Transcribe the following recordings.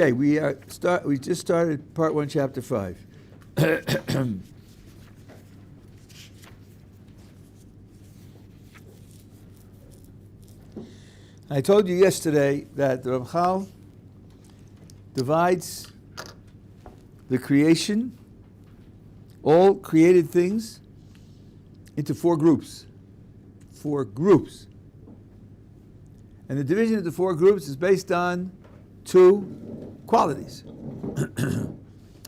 Okay, we just started part 1, chapter 5. I told you yesterday that the Ramchal divides the creation, all created things, into 4 groups. 4 groups. And the division into 4 groups is based on 2 qualities.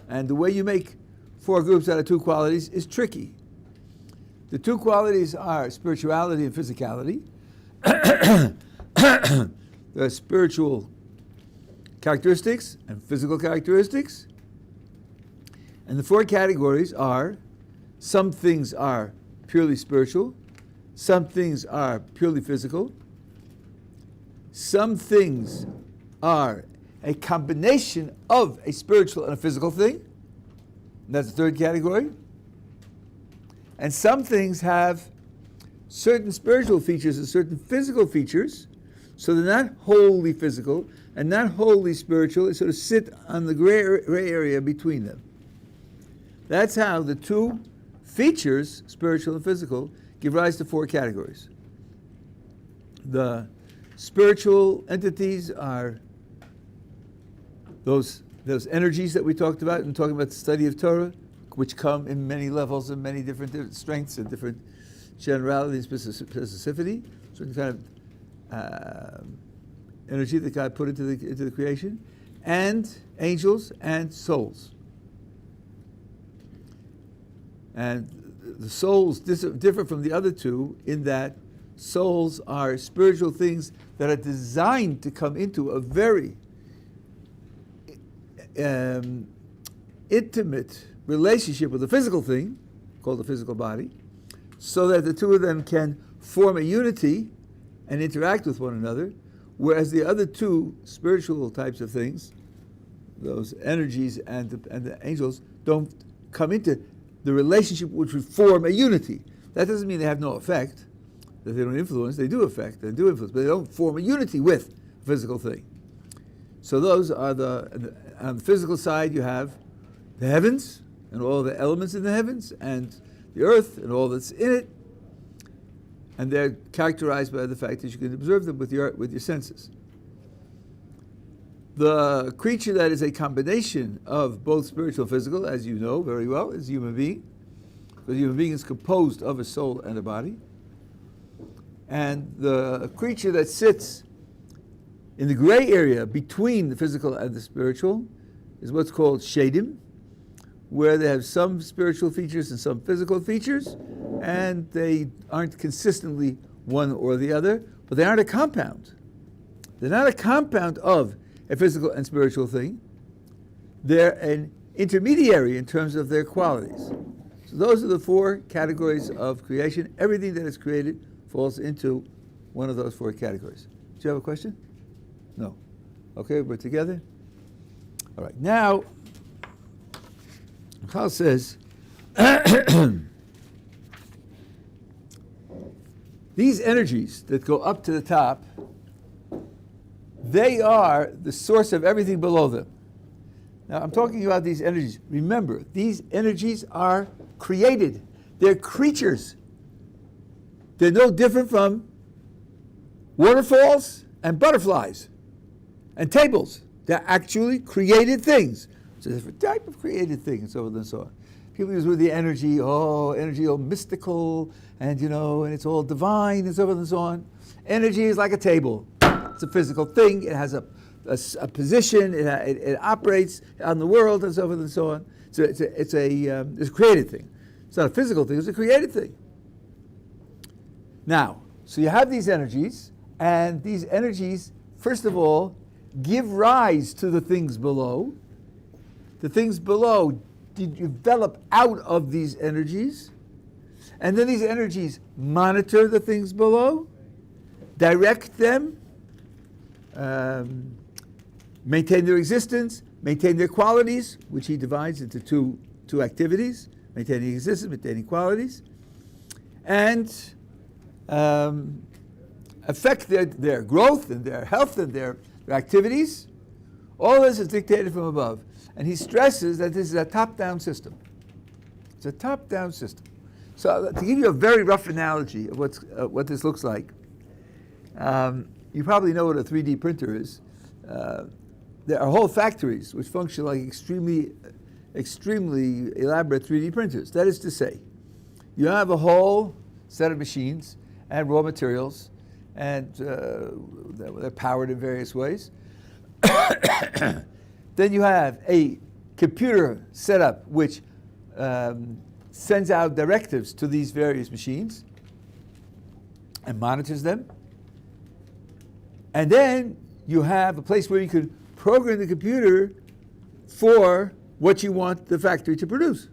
And the way you make 4 groups out of 2 qualities is tricky. The 2 qualities are spirituality and physicality. The spiritual characteristics and physical characteristics. And the 4 categories are: some things are purely spiritual, some things are purely physical, some things are a combination of a spiritual and a physical thing. And that's the 3rd category. And some things have certain spiritual features and certain physical features, so they're not wholly physical and not wholly spiritual. They sort of sit on the gray area between them. That's how the 2 features, spiritual and physical, give rise to 4 categories. The spiritual entities are those energies that we talked about in talking about the study of Torah, which come in many levels and many different strengths and different generality and specificity, certain kind of energy that God put into the creation, and angels and souls. And the souls differ from the other 2 in that souls are spiritual things that are designed to come into a very intimate relationship with a physical thing, called the physical body, so that the 2 of them can form a unity and interact with one another, whereas the other 2 spiritual types of things, those energies and the angels, don't come into the relationship which would form a unity. That doesn't mean they have no effect, that they don't influence. They do affect, they do influence, but they don't form a unity with a physical thing. So those are on the physical side, you have the heavens and all the elements in the heavens, and the earth and all that's in it, and they're characterized by the fact that you can observe them with your senses. The creature that is a combination of both spiritual and physical, as you know very well, is a human being. The human being is composed of a soul and a body. And the creature that sits in the gray area between the physical and the spiritual is what's called shadim, where they have some spiritual features and some physical features, and they aren't consistently one or the other, but they aren't a compound. They're not a compound of a physical and spiritual thing. They're an intermediary in terms of their qualities. So those are the 4 categories of creation. Everything that is created falls into one of those 4 categories. Do you have a question? No. Okay, we're together? All right, now, Carl says, these energies that go up to the top, they are the source of everything below them. Now, I'm talking about these energies. Remember, these energies are created. They're creatures. They're no different from waterfalls and butterflies and tables. They're actually created things. It's a different type of created thing, and so on and so on. People use with the energy, all mystical, and and it's all divine, and so on and so on. Energy is like a table. It's a physical thing. It has a position. It operates on the world, and so on and so on. So it's a created thing. It's not a physical thing. It's a created thing. Now, so you have these energies, and these energies, first of all, give rise to the things below. The things below develop out of these energies, and then these energies monitor the things below, direct them, maintain their existence, maintain their qualities, which he divides into two activities: maintaining existence, maintaining qualities, and affect their growth and their health and their activities All this is dictated from above. And he stresses that this is a top-down system. It's a top-down system. So to give you a very rough analogy of what this looks like, you probably know what a 3D printer is. There are whole factories which function like extremely elaborate 3D printers. That is to say, you have a whole set of machines and raw materials, and they're powered in various ways. Then you have a computer setup which sends out directives to these various machines and monitors them. And then you have a place where you could program the computer for what you want the factory to produce.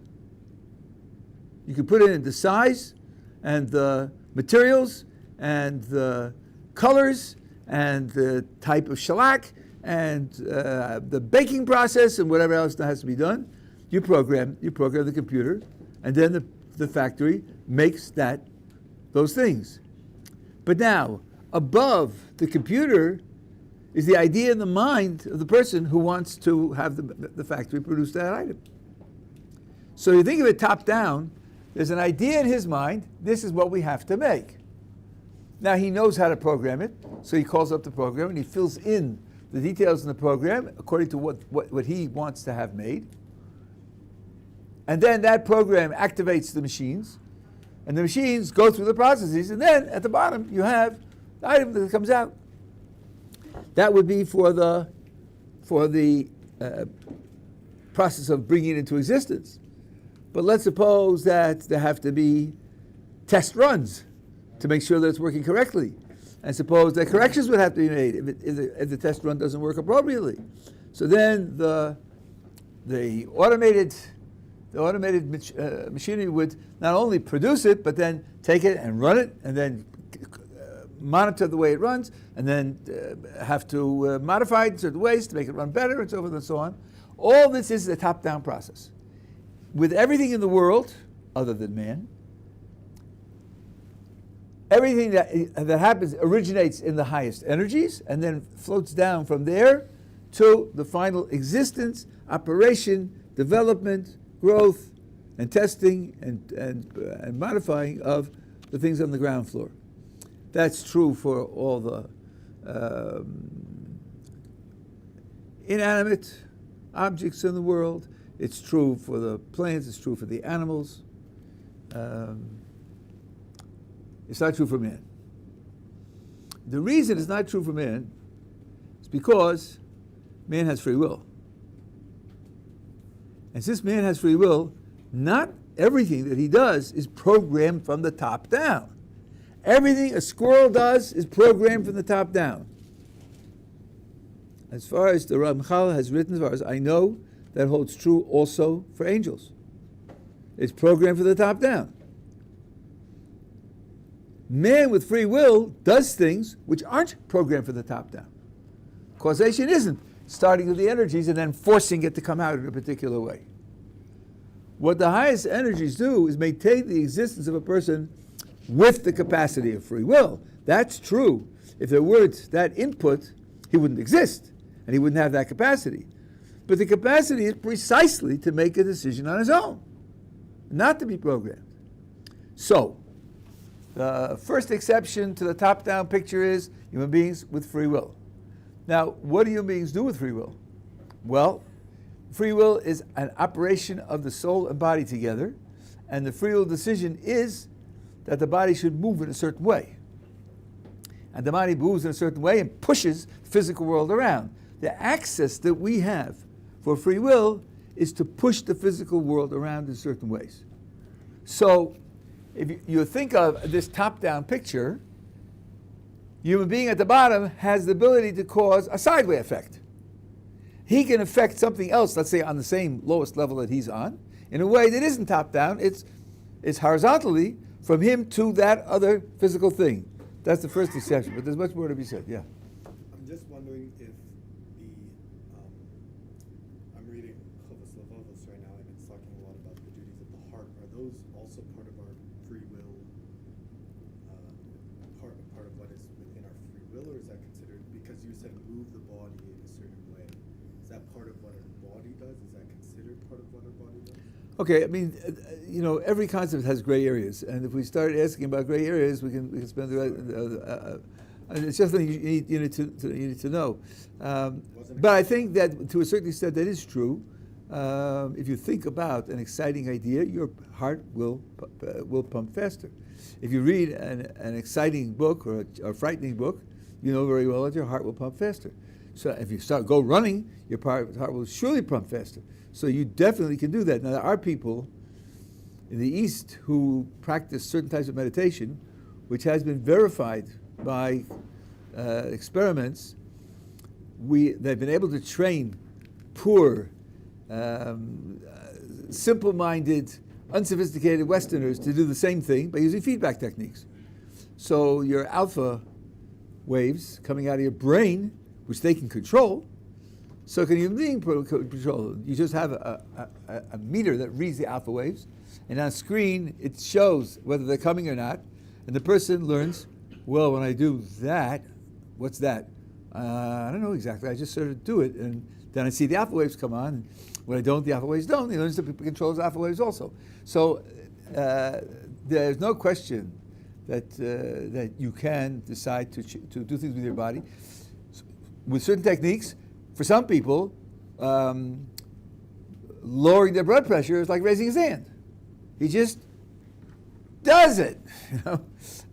You can put in the size and the materials and the colors and the type of shellac and the baking process and whatever else that has to be done. You program the computer, and then the factory makes those things. But now, above the computer is the idea in the mind of the person who wants to have the factory produce that item. So you think of it top down, there's an idea in his mind, this is what we have to make. Now he knows how to program it, so he calls up the program and he fills in the details in the program according to what he wants to have made. And then that program activates the machines, and the machines go through the processes, and then at the bottom you have the item that comes out. That would be for the process of bringing it into existence. But let's suppose that there have to be test runs to make sure that it's working correctly. And suppose that corrections would have to be made if the test run doesn't work appropriately. So then the automated machinery would not only produce it, but then take it and run it, and then monitor the way it runs, and then have to modify it in certain ways to make it run better, and so forth and so on. All this is a top-down process. With everything in the world, other than man, everything that happens originates in the highest energies and then floats down from there to the final existence, operation, development, growth, and testing and modifying of the things on the ground floor. That's true for all the inanimate objects in the world. It's true for the plants. It's true for the animals. It's not true for man. The reason it's not true for man is because man has free will. And since man has free will, not everything that he does is programmed from the top down. Everything a squirrel does is programmed from the top down. As far as the Ramchal has written, as far as I know, that holds true also for angels. It's programmed from the top down. Man with free will does things which aren't programmed from the top down. Causation isn't starting with the energies and then forcing it to come out in a particular way. What the highest energies do is maintain the existence of a person with the capacity of free will. That's true. If there weren't that input, he wouldn't exist, and he wouldn't have that capacity. But the capacity is precisely to make a decision on his own, not to be programmed. So, the first exception to the top-down picture is human beings with free will. Now, what do human beings do with free will? Well, free will is an operation of the soul and body together, and the free will decision is that the body should move in a certain way. And the body moves in a certain way and pushes the physical world around. The access that we have for free will is to push the physical world around in certain ways. So, if you think of this top-down picture, human being at the bottom has the ability to cause a sideway effect. He can affect something else, let's say on the same lowest level that he's on, in a way that isn't top-down, it's horizontally from him to that other physical thing. That's the first exception, but there's much more to be said, yeah. I'm just wondering if I'm reading Chovos Levavos right now, and it's talking a lot about the duties of the heart. Are those also part of our free will, part of what is within our free will, or is that considered, because you said move the body in a certain way, is part of what our body does? Is that considered part of what our body does? Okay, I mean, every concept has gray areas, and if we start asking about gray areas, we can spend the it's just something you need to know. But I think that to a certain extent that is true. If you think about an exciting idea, your heart will pump faster. If you read an exciting book or a frightening book, you know very well that your heart will pump faster. So if you go running, your heart will surely pump faster. So you definitely can do that. Now there are people in the East who practice certain types of meditation, which has been verified by experiments. They've been able to train poor, simple-minded, unsophisticated Westerners to do the same thing by using feedback techniques. So your alpha waves coming out of your brain, which they can control, so can a human being control. You just have a meter that reads the alpha waves, and on screen it shows whether they're coming or not, and the person learns, well, when I do that, what's that? I don't know exactly. I just sort of do it, and then I see the alpha waves come on. And when I don't, the alpha waves don't. He learns to control his alpha waves also. So there's no question that you can decide to do things with your body with certain techniques. For some people, lowering their blood pressure is like raising his hand. He just does it,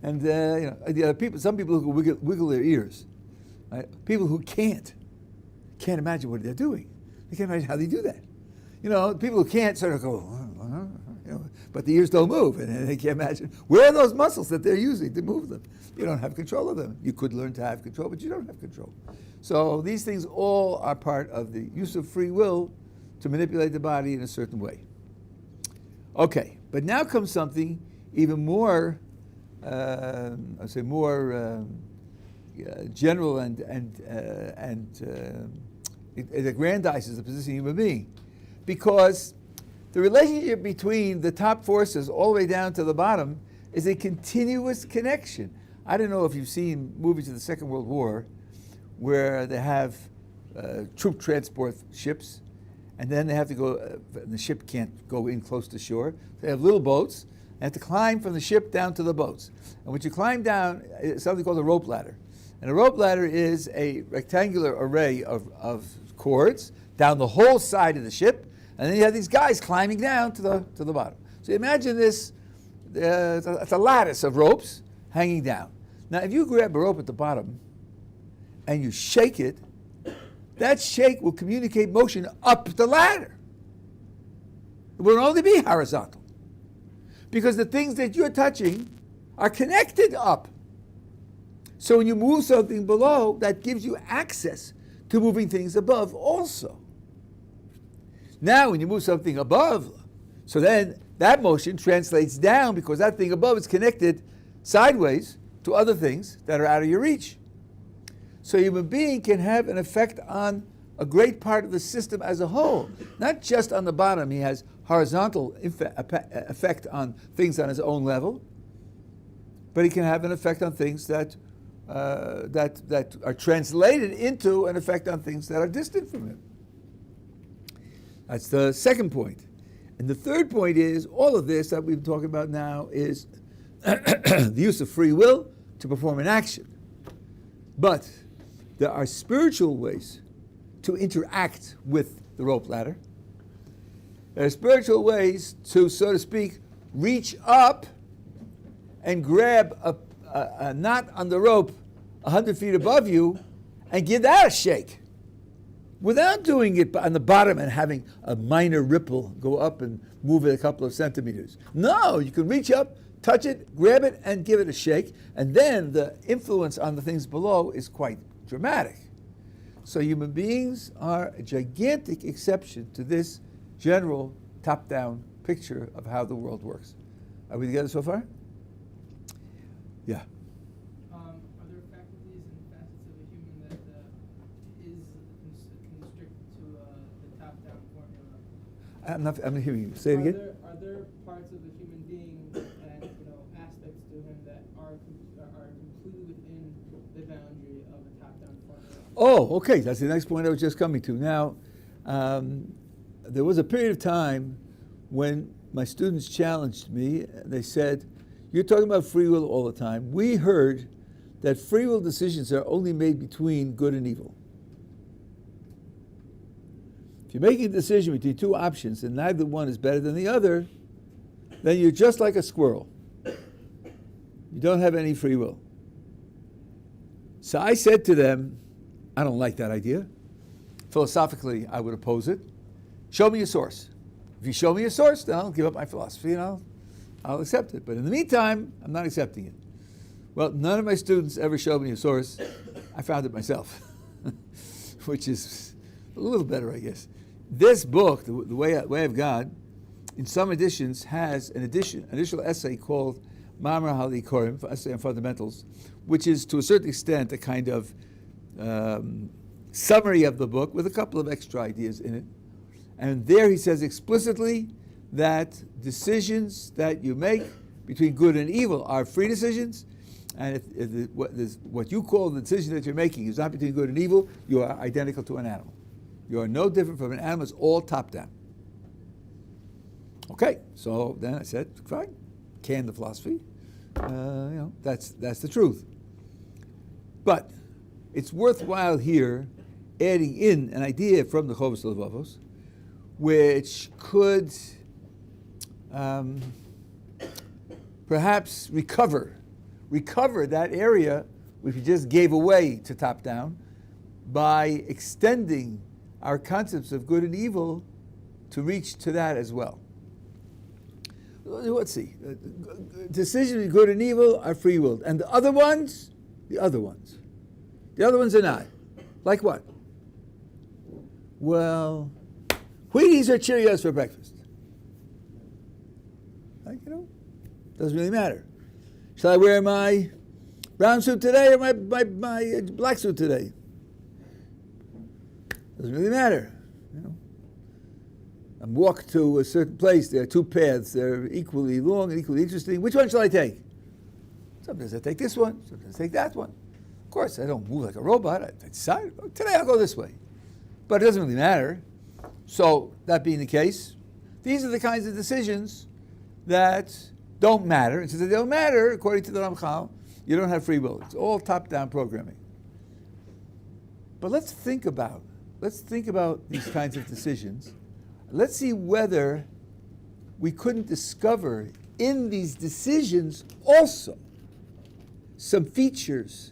And some people who wiggle their ears, right? People who can't imagine what they're doing. They can't imagine how they do that. People who can't sort of go, but the ears don't move, and they can't imagine where are those muscles that they're using to move them. You don't have control of them. You could learn to have control, but you don't have control. So these things all are part of the use of free will to manipulate the body in a certain way. Okay, but now comes something even more, general and it aggrandizes the position of a human being, because the relationship between the top forces all the way down to the bottom is a continuous connection. I don't know if you've seen movies of the Second World War where they have troop transport ships, and then they have to go, the ship can't go in close to shore. They have little boats, and have to climb from the ship down to the boats. And when you climb down, it's something called a rope ladder. And a rope ladder is a rectangular array of cords down the whole side of the ship, and then you have these guys climbing down to the bottom. So imagine this, it's a lattice of ropes hanging down. Now if you grab a rope at the bottom and you shake it, that shake will communicate motion up the ladder. It will only be horizontal, because the things that you're touching are connected up. So when you move something below, that gives you access to moving things above also. Now when you move something above, so then that motion translates down, because that thing above is connected sideways to other things that are out of your reach. So a human being can have an effect on a great part of the system as a whole. Not just on the bottom. He has horizontal effect on things on his own level, but he can have an effect on things that are translated into an effect on things that are distant from him. That's the second point. And the third point is, all of this that we've been talking about now is the use of free will to perform an action. But there are spiritual ways to interact with the rope ladder. There are spiritual ways to, so to speak, reach up and grab a knot on the rope 100 feet above you and give that a shake, without doing it on the bottom and having a minor ripple go up and move it a couple of centimeters. No, you can reach up, touch it, grab it, and give it a shake, and then the influence on the things below is quite dramatic. So human beings are a gigantic exception to this general top-down picture of how the world works. Are we together so far? Yeah. Are there faculties and facets of a human that is constricted to the top-down formula? I'm not hearing you. Say it again. Are there parts of a human being and aspects to him that are completely within the boundary of a top-down formula? Oh, okay. That's the next point I was just coming to. Now, There was a period of time when my students challenged me. They said, "You're talking about free will all the time. We heard that free will decisions are only made between good and evil. If you're making a decision between two options and neither one is better than the other, then you're just like a squirrel. You don't have any free will." So I said to them, I don't like that idea. Philosophically, I would oppose it. Show me a source. If you show me a source, then I'll give up my philosophy and I'll accept it. But in the meantime, I'm not accepting it. Well, none of my students ever showed me a source. I found it myself, which is a little better, I guess. This book, The Way of God, in some editions has an additional essay called Mamar HaLikorim, Essay on Fundamentals, which is to a certain extent a kind of summary of the book with a couple of extra ideas in it. And there he says explicitly that decisions that you make between good and evil are free decisions, and if what you call the decision that you're making is not between good and evil, you are identical to an animal. You are no different from an animal. It's all top down. Okay, so then I said, fine, can the philosophy. That's the truth. But it's worthwhile here adding in an idea from the Chovos Levavos, which could perhaps recover that area which we just gave away to top down by extending our concepts of good and evil to reach to that as well. Let's see. Decisions between good and evil are free willed. And the other ones are not. Like what? Well, Wheaties or Cheerios for breakfast? Doesn't really matter. Shall I wear my brown suit today or my black suit today? Doesn't really matter. I'm walking to a certain place. There are two paths. They're equally long and equally interesting. Which one shall I take? Sometimes I take this one. Sometimes I take that one. Of course, I don't move like a robot. I decide, today I'll go this way. But it doesn't really matter. So, that being the case, these are the kinds of decisions that don't matter. And since they don't matter, according to the Ramchal, you don't have free will. It's all top-down programming. But let's think about these kinds of decisions. Let's see whether we couldn't discover in these decisions also some features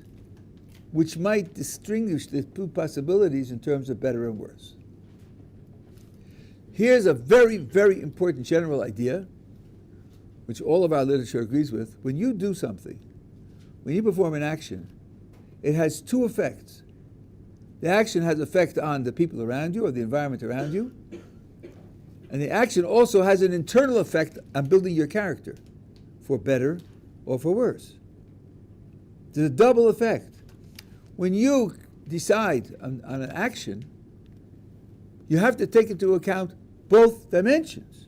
which might distinguish the two possibilities in terms of better and worse. Here's a very, very important general idea, which all of our literature agrees with. When you do something, when you perform an action, it has two effects. The action has effect on the people around you or the environment around you, and the action also has an internal effect on building your character, for better or for worse. There's a double effect. When you decide on an action, you have to take into account both dimensions.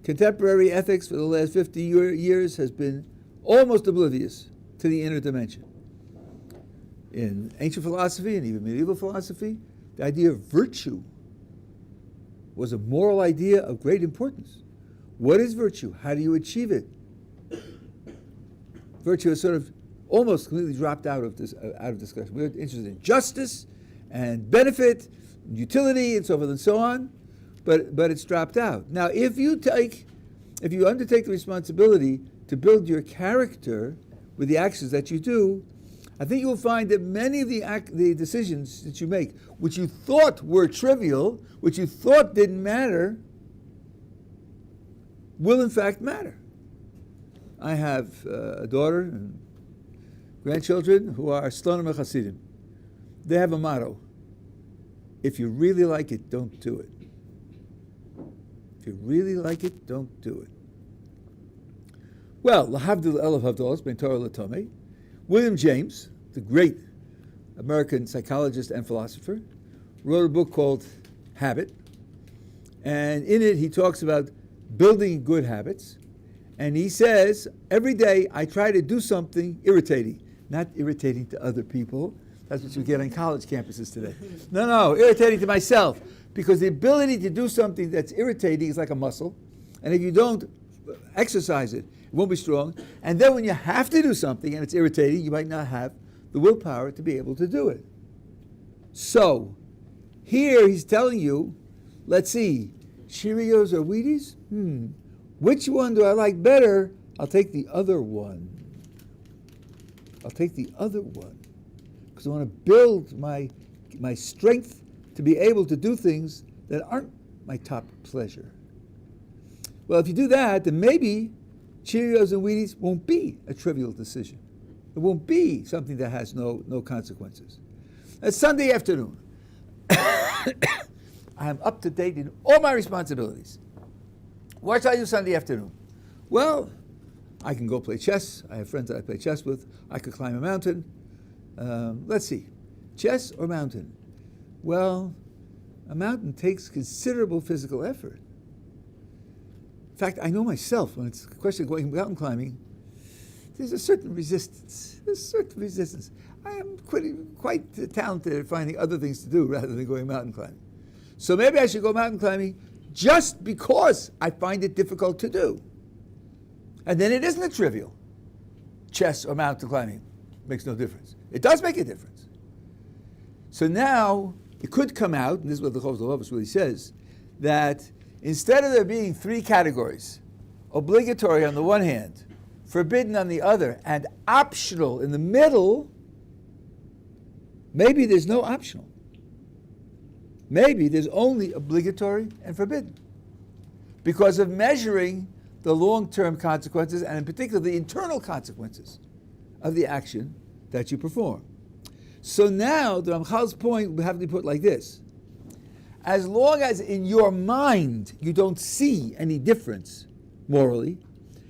Contemporary ethics for the last 50 years has been almost oblivious to the inner dimension. In ancient philosophy and even medieval philosophy, the idea of virtue was a moral idea of great importance. What is virtue? How do you achieve it? Virtue has sort of almost completely dropped out of discussion. We're interested in justice and benefit, utility, and so forth and so on, but it's dropped out. Now, if you undertake the responsibility to build your character with the actions that you do, I think you'll find that many of the decisions that you make, which you thought were trivial, which you thought didn't matter, will in fact matter. I have a daughter and grandchildren who are Slonim Chasidim. They have a motto: if you really like it, don't do it. If you really like it, don't do it. Well, Lahavdil Elav Havdalos Ben Torah Latome, William James, the great American psychologist and philosopher, wrote a book called Habit, and in it he talks about building good habits, and he says, every day I try to do something irritating, not irritating to other people, That's what you get on college campuses today. No, irritating to myself. Because the ability to do something that's irritating is like a muscle. And if you don't exercise it, it won't be strong. And then when you have to do something and it's irritating, you might not have the willpower to be able to do it. So, here he's telling you, let's see, Cheerios or Wheaties? Which one do I like better? I'll take the other one. Because I want to build my strength to be able to do things that aren't my top pleasure. Well, if you do that, then maybe Cheerios and Wheaties won't be a trivial decision. It won't be something that has no consequences. It's Sunday afternoon. I am up to date in all my responsibilities. What should I do Sunday afternoon? Well, I can go play chess. I have friends that I play chess with. I could climb a mountain. Let's see, chess or mountain? Well, a mountain takes considerable physical effort. In fact, I know myself, when it's a question of going mountain climbing, there's a certain resistance. I am quite talented at finding other things to do rather than going mountain climbing. So maybe I should go mountain climbing just because I find it difficult to do. And then it isn't a trivial. Chess or mountain climbing makes no difference. It does make a difference. So now, it could come out, and this is what the Gottleib really says, that instead of there being three categories, obligatory on the one hand, forbidden on the other, and optional in the middle, maybe there's no optional. Maybe there's only obligatory and forbidden. Because of measuring the long-term consequences, and in particular the internal consequences of the action that you perform. So now, the Ramchal's point would have to be put like this. As long as in your mind you don't see any difference morally,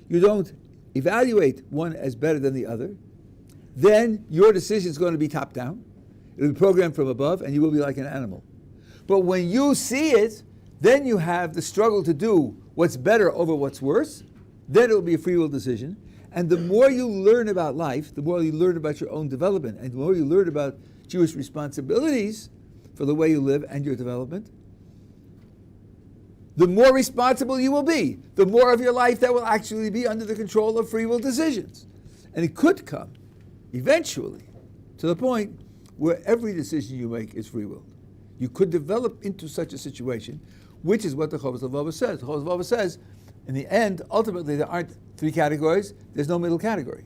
you don't evaluate one as better than the other, then your decision is going to be top down. It will be programmed from above, and you will be like an animal. But when you see it, then you have the struggle to do what's better over what's worse. Then it will be a free will decision. And the more you learn about life, the more you learn about your own development, and the more you learn about Jewish responsibilities for the way you live and your development, the more responsible you will be. The more of your life that will actually be under the control of free will decisions. And it could come, eventually, to the point where every decision you make is free will. You could develop into such a situation, which is what the Gottleib says. The Gottleib says, in the end, ultimately, there aren't three categories. There's no middle category.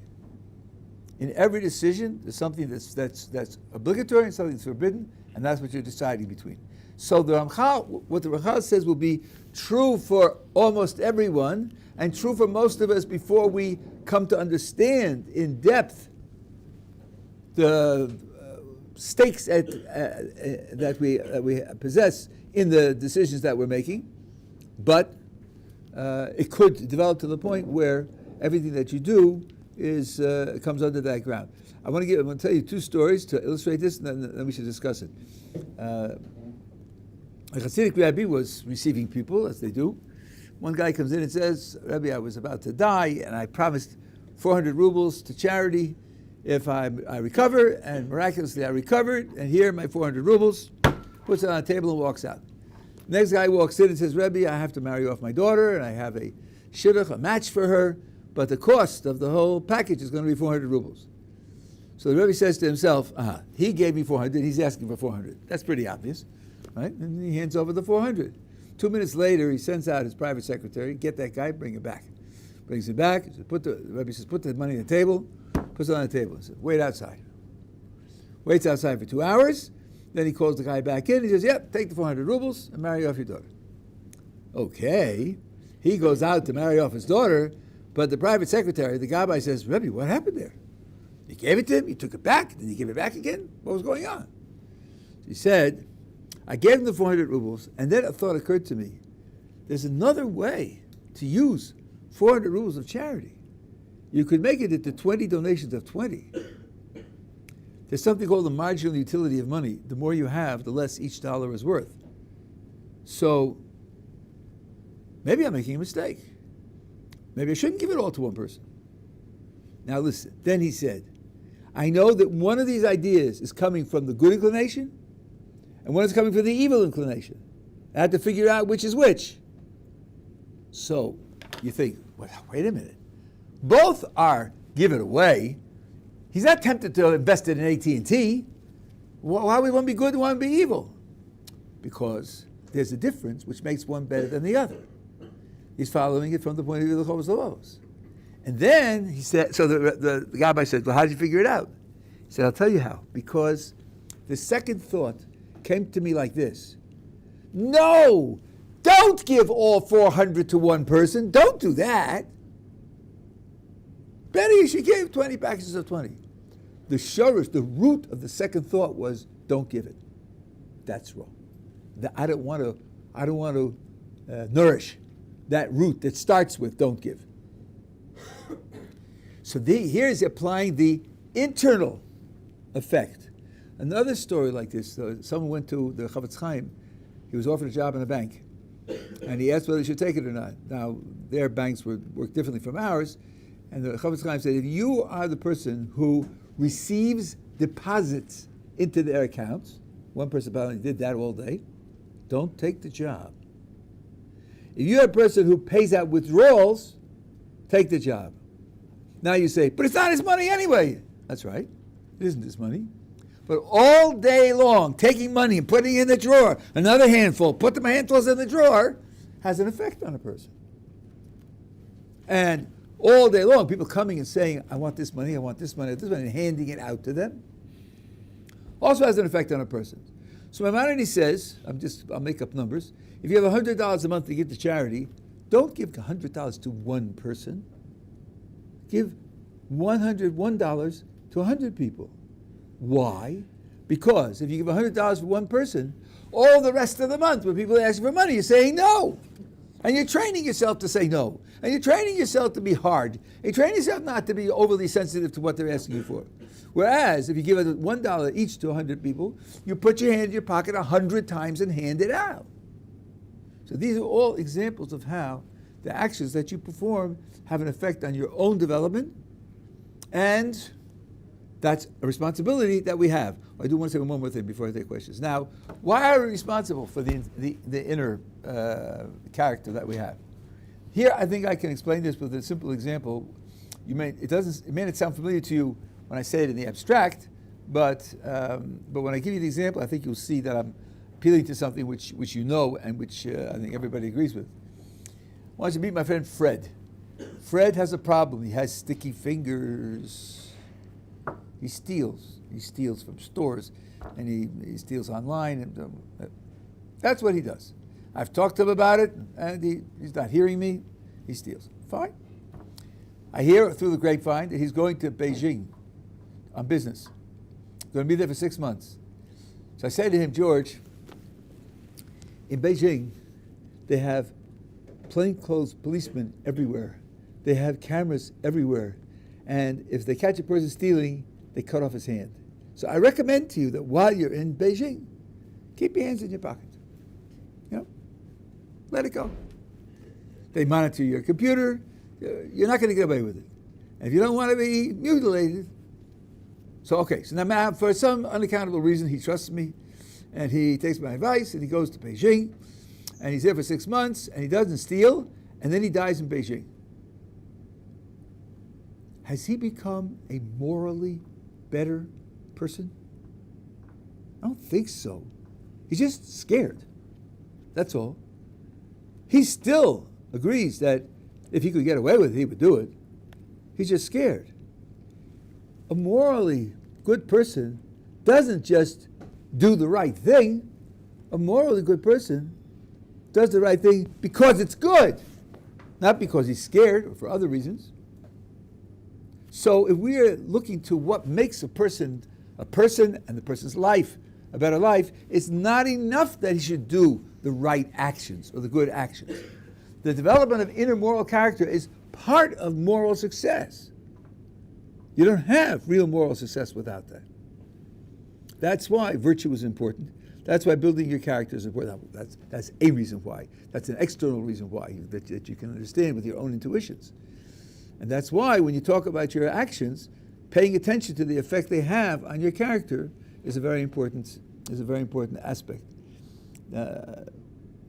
In every decision, there's something that's obligatory and something that's forbidden, and that's what you're deciding between. So the Ramchal, what the Ramchal says will be true for almost everyone, and true for most of us before we come to understand in depth the stakes that we possess in the decisions that we're making. But it could develop to the point where everything that you do comes under that ground. I'm going to tell you two stories to illustrate this, and then we should discuss it. A Hasidic Rabbi was receiving people, as they do. One guy comes in and says, Rabbi, I was about to die, and I promised 400 rubles to charity if I recover, and miraculously I recovered, and here my 400 rubles, puts it on a table and walks out. Next guy walks in and says, Rabbi, I have to marry off my daughter, and I have a shidduch, a match for her, but the cost of the whole package is going to be 400 rubles. So the Rebbe says to himself, he gave me 400, he's asking for 400. That's pretty obvious, right? And he hands over the 400. 2 minutes later, he sends out his private secretary, get that guy, bring it back. Brings it back, he says, the Rebbe says, put the money on the table, puts it on the table, and says, wait outside. Waits outside for 2 hours, then he calls the guy back in, he says, yep, take the 400 rubles and marry off your daughter. Okay, he goes out to marry off his daughter, but the private secretary, the Gabbai, says, Rebbe, what happened there? He gave it to him, he took it back, then he gave it back again? What was going on? He said, I gave him the 400 rubles, and then a thought occurred to me. There's another way to use 400 rubles of charity. You could make it into 20 donations of 20. There's something called the marginal utility of money. The more you have, the less each dollar is worth. So, maybe I'm making a mistake. Maybe I shouldn't give it all to one person. Now listen, then he said, I know that one of these ideas is coming from the good inclination, and one is coming from the evil inclination. I have to figure out which is which. So you think, well, wait a minute. Both are give it away. He's not tempted to invest it in AT&T. Why would one be good and one be evil? Because there's a difference which makes one better than the other. He's following it from the point of view of the Chovos Levavos. And then he said, so the Rabbi said, well, how did you figure it out? He said, I'll tell you how. Because the second thought came to me like this. No! Don't give all 400 to one person. Don't do that. Better you should give 20 packages of 20. The shorish, the root of the second thought was, don't give it. That's wrong. I don't want to nourish that root that starts with don't give. So here is applying the internal effect. Another story like this, someone went to the Chavetz Chaim. He was offered a job in a bank, and he asked whether he should take it or not. Now, their banks work differently from ours, and the Chavetz Chaim said, if you are the person who receives deposits into their accounts, one person apparently did that all day, don't take the job. If you're a person who pays out withdrawals, take the job. Now you say, but it's not his money anyway. That's right. It isn't his money. But all day long, taking money and putting it in the drawer, another handful, put the handfuls in the drawer, has an effect on a person. And all day long, people coming and saying, I want this money, I want this money, and handing it out to them, also has an effect on a person. So Maimonides says, I'll make up numbers, if you have $100 a month to give to charity, don't give $100 to one person. Give $101 to 100 people. Why? Because if you give $100 for one person, all the rest of the month when people ask you for money, you're saying no. And you're training yourself to say no. And you're training yourself to be hard. You're training yourself not to be overly sensitive to what they're asking you for. Whereas if you give $1 each to 100 people, you put your hand in your pocket 100 times and hand it out. So these are all examples of how the actions that you perform have an effect on your own development, and that's a responsibility that we have. I do want to say one more thing before I take questions. Now, why are we responsible for the inner character that we have? Here, I think I can explain this with a simple example. It may not sound familiar to you when I say it in the abstract, but when I give you the example, I think you'll see that I'm appealing to something which you know and which I think everybody agrees with. I want you to meet my friend Fred. Fred has a problem. He has sticky fingers. He steals. He steals from stores, and he steals online. And that's what he does. I've talked to him about it, and he's not hearing me. He steals. Fine. I hear through the grapevine that he's going to Beijing on business. Going to be there for 6 months. So I say to him, George, in Beijing, they have plainclothes policemen everywhere. They have cameras everywhere. And if they catch a person stealing, they cut off his hand. So I recommend to you that while you're in Beijing, keep your hands in your pocket. Let it go. They monitor your computer. You're not going to get away with it. And if you don't want to be mutilated, so now for some unaccountable reason, he trusts me, and he takes my advice, and he goes to Beijing, and he's there for 6 months, and he doesn't steal, and then he dies in Beijing. Has he become a morally better person? I don't think so. He's just scared. That's all. He still agrees that if he could get away with it, he would do it. He's just scared. A morally good person doesn't just do the right thing. A morally good person does the right thing because it's good, not because he's scared or for other reasons. So if we are looking to what makes a person and the person's life a better life, it's not enough that he should do the right actions or the good actions. The development of inner moral character is part of moral success. You don't have real moral success without that. That's why virtue is important. That's why building your character is important. That's a reason why. That's an external reason why that you can understand with your own intuitions. And that's why when you talk about your actions, paying attention to the effect they have on your character is a very important aspect. The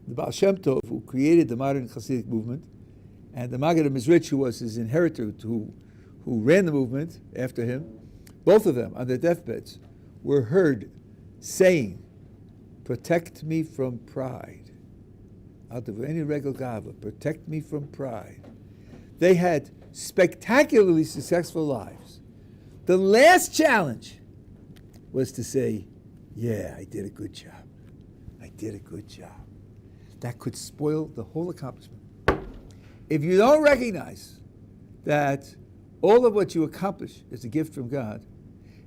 Baal Shem Tov, who created the modern Hasidic movement, and the Maggid of Mizrich, who was his inheritor, who ran the movement after him, both of them on their deathbeds were heard saying, "Protect me from pride." Out of any regal gava, protect me from pride. They had spectacularly successful lives. The last challenge was to say, "Yeah, I did a good job. I did a good job." That could spoil the whole accomplishment. If you don't recognize that all of what you accomplish is a gift from God,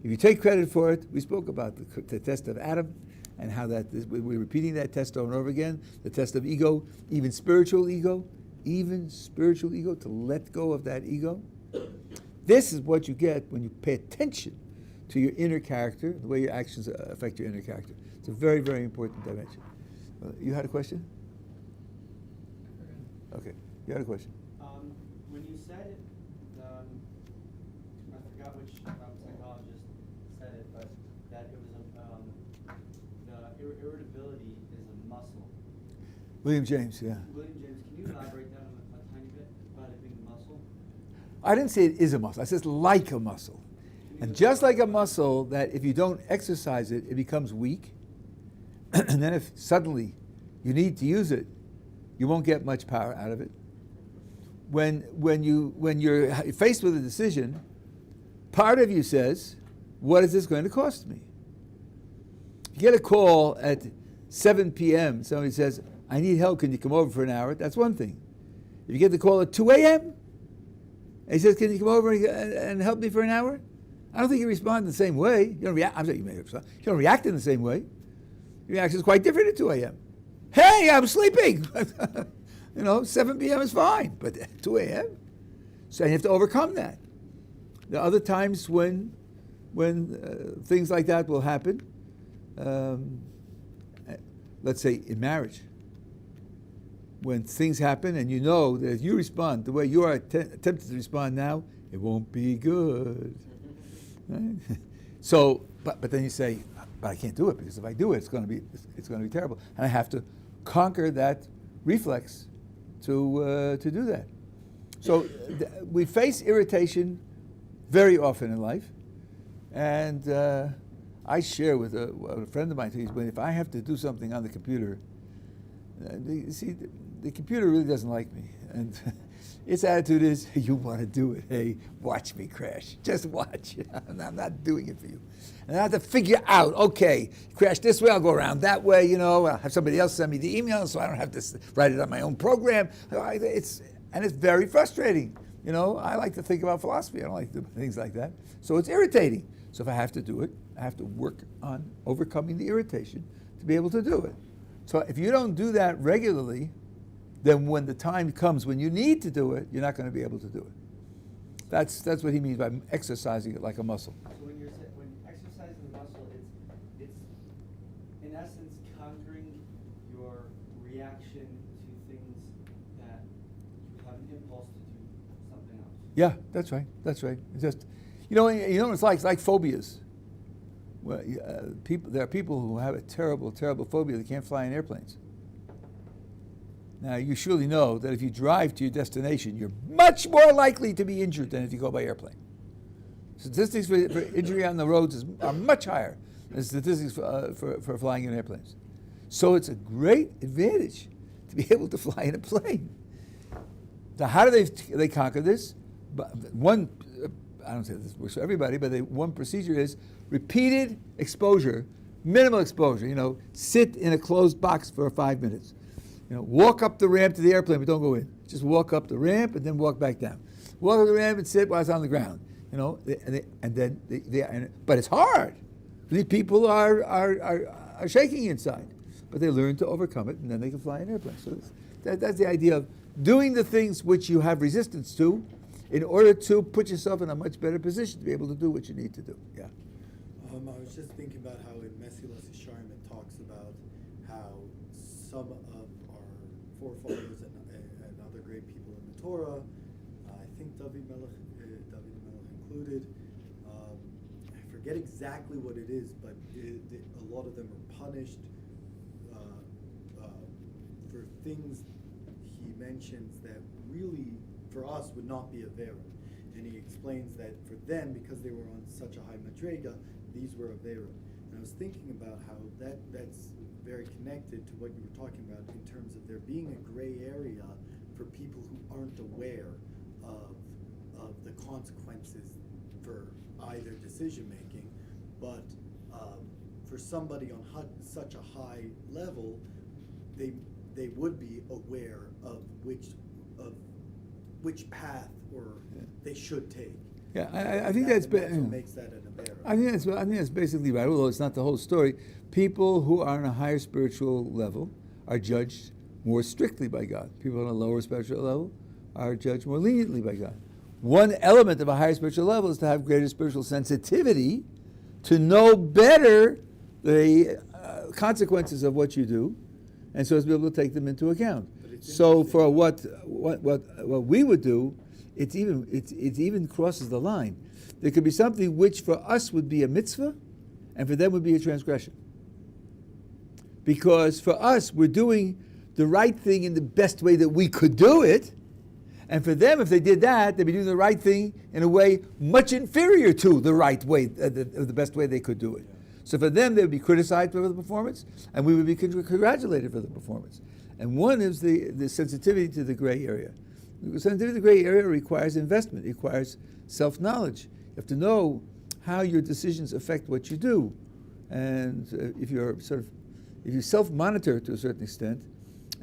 if you take credit for it, we spoke about the test of Adam and how we're repeating that test over and over again, the test of ego, even spiritual ego, to let go of that ego. This is what you get when you pay attention to your inner character, the way your actions affect your inner character. It's a very, very important dimension. You had a question? Okay, you had a question. When you said, I forgot which psychologist said it, but that it was the irritability is a muscle. William James, yeah. William James, can you elaborate that a tiny bit about it being a muscle? I didn't say it is a muscle. I said it's like a muscle. And just like a muscle, that if you don't exercise it, it becomes weak. And then if suddenly you need to use it, you won't get much power out of it. When you're faced with a decision, part of you says, what is this going to cost me? If you get a call at 7 p.m., somebody says, I need help, can you come over for an hour? That's one thing. If you get the call at 2 a.m., and he says, can you come over and help me for an hour? I don't think you respond in the same way. You don't react. I'm saying you don't react in the same way. Your reaction is quite different at 2 a.m. Hey, I'm sleeping. 7 p.m. is fine, but at 2 a.m. So you have to overcome that. There are other times when things like that will happen. Let's say in marriage, when things happen and you know that if you respond the way you are attempting to respond now, it won't be good. Right? So, but then you say, but I can't do it because if I do it, it's going to be terrible, and I have to conquer that reflex to do that. So we face irritation very often in life, and I share with a friend of mine. If I have to do something on the computer, the computer really doesn't like me, and its attitude is, you want to do it, hey, watch me crash. Just watch. I'm not doing it for you. And I have to figure out, okay, crash this way, I'll go around that way, I'll have somebody else send me the email so I don't have to write it on my own program. It's very frustrating. I like to think about philosophy. I don't like to do things like that. So it's irritating. So if I have to do it, I have to work on overcoming the irritation to be able to do it. So if you don't do that regularly, then when the time comes when you need to do it, you're not going to be able to do it. That's what he means by exercising it like a muscle. So when exercising the muscle, it's in essence conquering your reaction to things that you have an impulse to do something else. Yeah, that's right. It's just, what it's like? It's like phobias. Well, there are people who have a terrible, terrible phobia. They can't fly in airplanes. Now, you surely know that if you drive to your destination, you're much more likely to be injured than if you go by airplane. Statistics for injury on the roads are much higher than statistics for flying in airplanes. So it's a great advantage to be able to fly in a plane. Now, how do they conquer this? One, I don't say this works for everybody, but one procedure is repeated exposure, minimal exposure. Sit in a closed box for 5 minutes. Walk up the ramp to the airplane, but don't go in. Just walk up the ramp and then walk back down. Walk up the ramp and sit while it's on the ground. But it's hard. These people are shaking inside, but they learn to overcome it, and then they can fly an airplane. So that's the idea of doing the things which you have resistance to, in order to put yourself in a much better position to be able to do what you need to do. Yeah. I was just thinking about how in Mesilas Yesharim it talks about how some of our forefathers and other great people in the Torah, I think David Melech included, forget exactly what it is, but a lot of them are punished for things he mentions that really, for us, would not be avera. And he explains that for them, because they were on such a high madrega, these were avera. And I was thinking about how that's very connected to what you were talking about in terms of there being a gray area for people who aren't aware of the consequences for either decision making, but for somebody on such a high level, they would be aware of which path or they should take. Yeah, I think that's what makes that an avera. I think that's basically right, although it's not the whole story. People who are on a higher spiritual level are judged more strictly by God. People on a lower spiritual level are judged more leniently by God. One element of a higher spiritual level is to have greater spiritual sensitivity, to know better the consequences of what you do, and so as to be able to take them into account. So for what we would do, it even crosses the line. There could be something which for us would be a mitzvah, and for them would be a transgression. Because for us, we're doing the right thing in the best way that we could do it, and for them, if they did that, they'd be doing the right thing in a way much inferior to the right way, the best way they could do it. So for them, they would be criticized for the performance, and we would be congratulated for the performance. And one is the sensitivity to the gray area. The sensitivity to the gray area requires investment. It requires self-knowledge. You have to know how your decisions affect what you do. And if you self-monitor to a certain extent,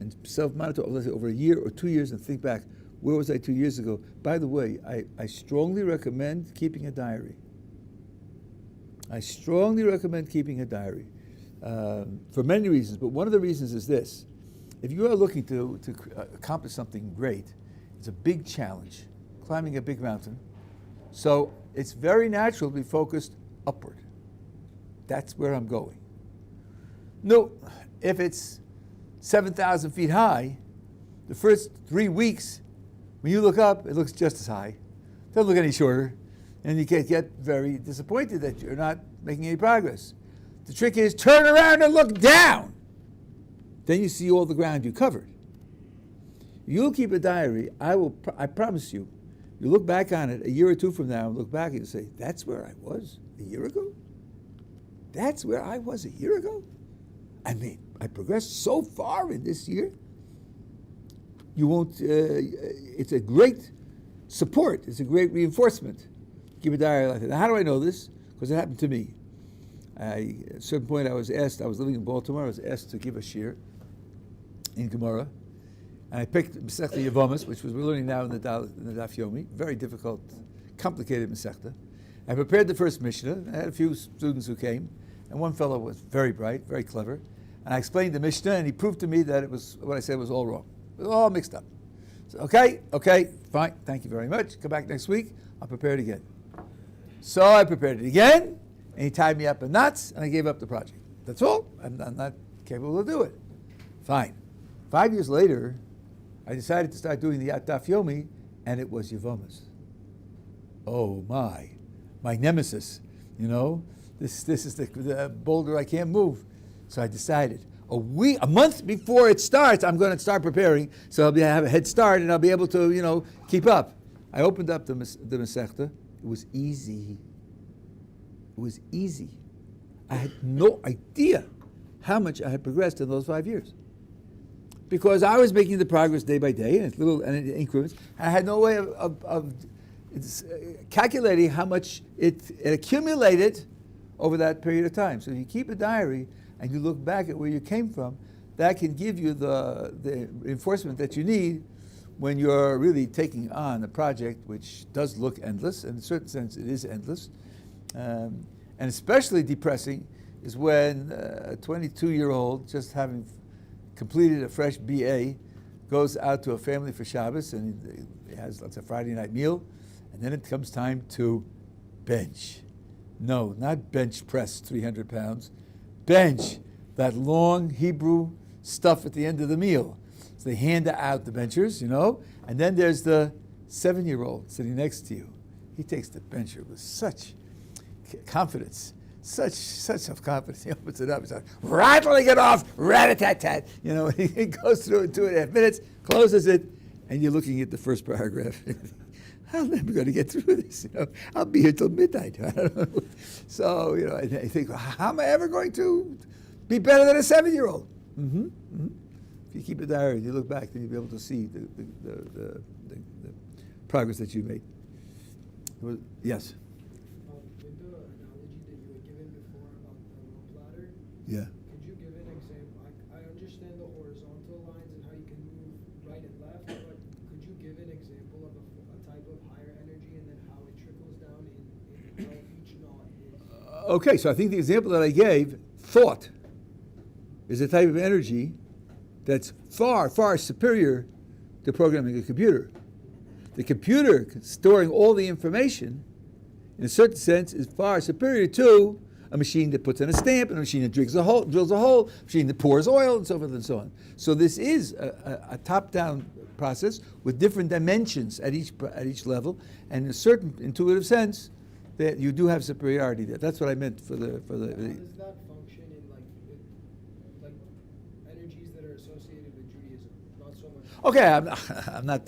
and self-monitor, let's say, over a year or 2 years, and think back, where was I 2 years ago? By the way, I strongly recommend keeping a diary. I strongly recommend keeping a diary for many reasons, but one of the reasons is this. If you are looking to accomplish something great, it's a big challenge, climbing a big mountain. So it's very natural to be focused upward. That's where I'm going. No, if it's 7,000 feet high, the first 3 weeks, when you look up, it looks just as high. It doesn't look any shorter. And you can get very disappointed that you're not making any progress. The trick is turn around and look down. Then you see all the ground you covered. You'll keep a diary. I promise you. You look back on it a year or two from now and look back and you say, that's where I was a year ago? That's where I was a year ago? I mean, I progressed so far in this year. You won't, it's a great support. It's a great reinforcement. Keep a diary like that. Now, how do I know this? Because it happened to me. At a certain point I was living in Baltimore, I was asked to give a shir in Gemara. And I picked Masechta Yevomis, which we're learning now in the Daf Yomi, very difficult, complicated Masechta. I prepared the first Mishnah. I had a few students who came, and one fellow was very bright, very clever. And I explained the Mishnah, and he proved to me that what I said was all wrong. It was all mixed up. So, okay, fine, thank you very much. Come back next week, I'll prepare it again. So I prepared it again, and he tied me up in knots, and I gave up the project. That's all. I'm not capable to do it. Fine. 5 years later, I decided to start doing the Daf Yomi, and it was Yevomis. Oh my nemesis, This is the boulder I can't move. So I decided, a month before it starts, I'm going to start preparing, so I'll have a head start, and I'll be able to, keep up. I opened up the Masechta. It was easy. It was easy. I had no idea how much I had progressed in those 5 years. Because I was making the progress day by day, and in increments. I had no way of calculating how much it accumulated over that period of time. So if you keep a diary and you look back at where you came from, that can give you the reinforcement that you need when you're really taking on a project which does look endless, and in a certain sense it is endless. And especially depressing is when a 22-year-old, just having completed a fresh BA, goes out to a family for Shabbos, and he has, let's say, a Friday night meal, and then it comes time to bench. No, not bench press 300 pounds. Bench, that long Hebrew stuff at the end of the meal. So they hand out the benchers, and then there's the 7-year-old sitting next to you. He takes the bencher with such confidence. Such self-confidence. He opens it up, he's like, rattling it off, rat-a-tat-tat. You know, he goes through it in 2.5 minutes, closes it, and you're looking at the first paragraph. I'm never going to get through this. You know, I'll be here till midnight. I don't know. So, you know, I think, how am I ever going to be better than a 7-year-old? Mm-hmm. Mm-hmm. If you keep a diary and you look back, then you'll be able to see the progress that you made. Yes. With the analogy that you had given before about the rope ladder, Yeah. could you give an example? I understand the horizontal lines and how you can move right and left, but could you give an example of a type of higher energy and then how it trickles down in how each knot is? Okay, so I think the example that I gave, thought, is a type of energy that's far, far superior to programming a computer. The computer storing all the information, in a certain sense, is far superior to a machine that puts in a stamp, and a machine that drills a hole, a machine that pours oil, and so forth and so on. So this is a top-down process with different dimensions at each level, and in a certain intuitive sense, that you do have superiority there. That's what I meant for the. How does that function in like energies that are associated with Judaism? Not so much. Okay, I'm not.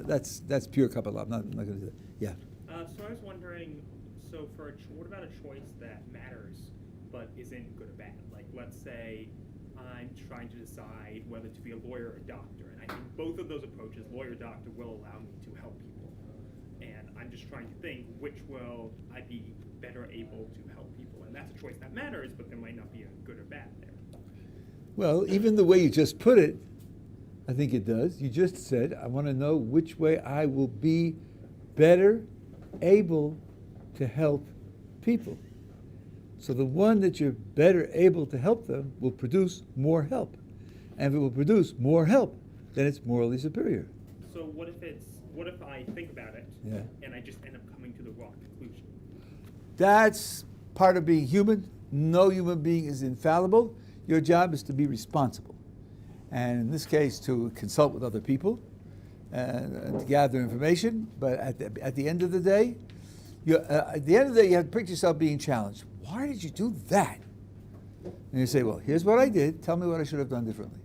That's pure Kabbalah. I'm not going to do that. Yeah. So I was wondering, so for what about a choice that matters but isn't good or bad? Like, let's say I'm trying to decide whether to be a lawyer or a doctor, and I think both of those approaches, lawyer, doctor, will allow me to help people. And I'm just trying to think which will I be better able to help people, and that's a choice that matters, but there might not be a good or bad there. Well, even the way you just put it, I think it does. You just said, I want to know which way I will be better able to help people. So the one that you're better able to help them will produce more help. And if it will produce more help, then it's morally superior. So what if I think about it, Yeah. and I just end up coming to the wrong conclusion? That's part of being human. No human being is infallible. Your job is to be responsible. And in this case, to consult with other people and to gather information. But at the end of the day, you have to picture yourself being challenged. Why did you do that? And you say, well, here's what I did. Tell me what I should have done differently.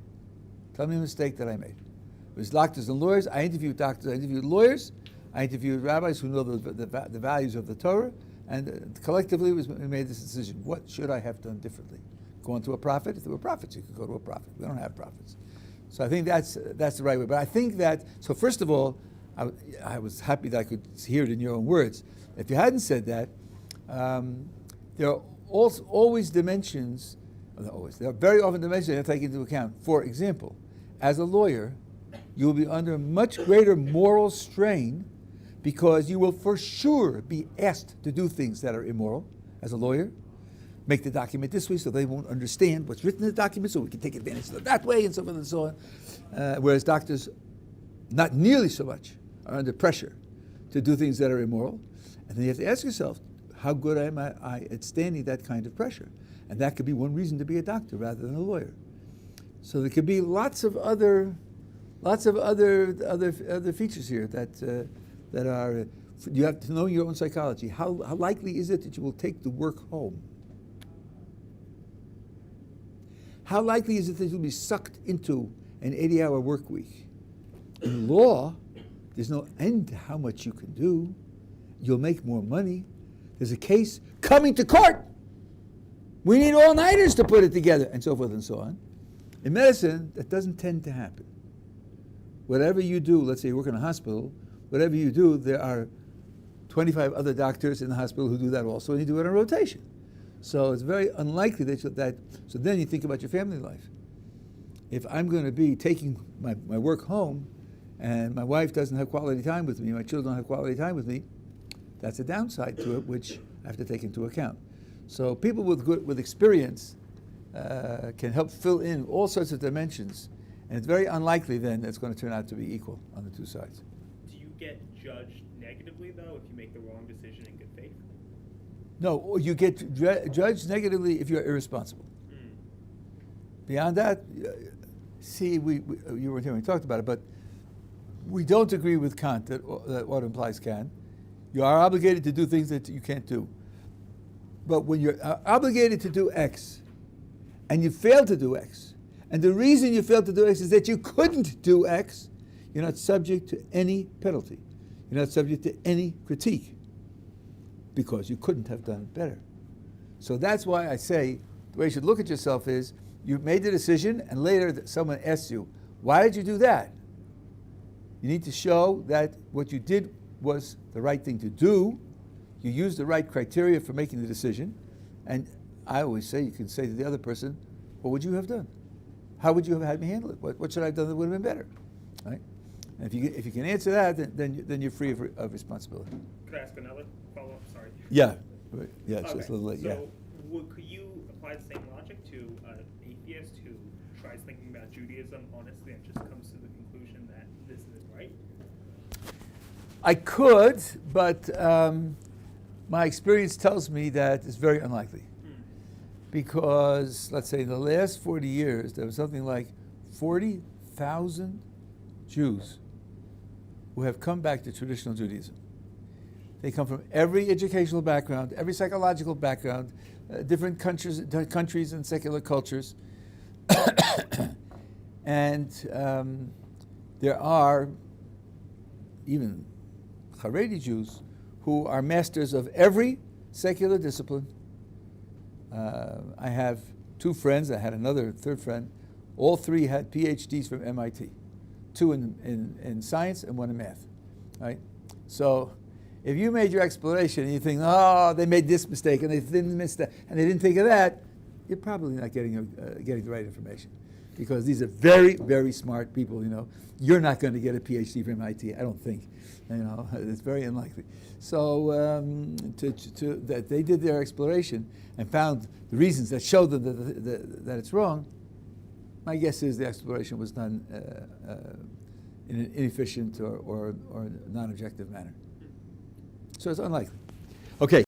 Tell me a mistake that I made. It was doctors and lawyers. I interviewed doctors. I interviewed lawyers. I interviewed rabbis who know the values of the Torah. And collectively, we made this decision. What should I have done differently? Going to a prophet? If there were prophets, you could go to a prophet. We don't have prophets. So I think that's the right way. But I think that, so first of all, I was happy that I could hear it in your own words. If you hadn't said that, there are always dimensions, not always, there are very often dimensions you have to take into account. For example, as a lawyer, you will be under much greater moral strain because you will for sure be asked to do things that are immoral as a lawyer. Make the document this way so they won't understand what's written in the document, so we can take advantage of it that way, and so forth and so on. Whereas doctors, not nearly so much, are under pressure to do things that are immoral. And then you have to ask yourself, how good am I at standing that kind of pressure? And that could be one reason to be a doctor rather than a lawyer. So there could be lots of other features here that are. You have to know your own psychology. How likely is it that you will take the work home? How likely is it that you'll be sucked into an 80-hour work week? In law, there's no end to how much you can do. You'll make more money. There's a case coming to court. We need all-nighters to put it together, and so forth and so on. In medicine, that doesn't tend to happen. Whatever you do, let's say you work in a hospital, whatever you do, there are 25 other doctors in the hospital who do that also, and you do it on rotation. So it's very unlikely that so then you think about your family life. If I'm going to be taking my work home and my wife doesn't have quality time with me, my children don't have quality time with me, that's a downside to it, which I have to take into account. So people with experience can help fill in all sorts of dimensions, and it's very unlikely then that it's going to turn out to be equal on the two sides. Do you get judged negatively, though, if you make the wrong decision in good faith? No, you get judged negatively if you're irresponsible. Beyond that, see, you weren't here when we talked about it, but we don't agree with Kant that what implies can. You are obligated to do things that you can't do. But when you're obligated to do X, and you fail to do X, and the reason you failed to do X is that you couldn't do X, you're not subject to any penalty. You're not subject to any critique because you couldn't have done it better. So that's why I say the way you should look at yourself is you made the decision and later someone asks you, why did you do that? You need to show that what you did was the right thing to do. You used the right criteria for making the decision. And I always say, you can say to the other person, what would you have done? How would you have had me handle it? What should I have done that would have been better? Right? And if you can answer that, then you're free of responsibility. Could I ask another follow-up? Sorry. Yeah. Yeah, it's Okay. just a little late. So, Yeah. could you apply the same logic to an atheist who tries thinking about Judaism honestly and just comes to the conclusion that this is right? I could, but my experience tells me that it's very unlikely. Because, let's say, in the last 40 years, there was something like 40,000 Jews who have come back to traditional Judaism. They come from every educational background, every psychological background, different countries and secular cultures. And there are even Haredi Jews who are masters of every secular discipline. I have two friends. I had another third friend. All three had PhDs from MIT, two in science and one in math. Right? So if you made your explanation and you think, oh, they made this mistake and they didn't miss that, and they didn't think of that, you're probably not getting the right information, because these are very, very smart people. You're not going to get a PhD from MIT, I don't think. It's very unlikely. So that they did their exploration and found the reasons that showed them that it's wrong. My guess is the exploration was done in an inefficient or non-objective manner. So it's unlikely. Okay.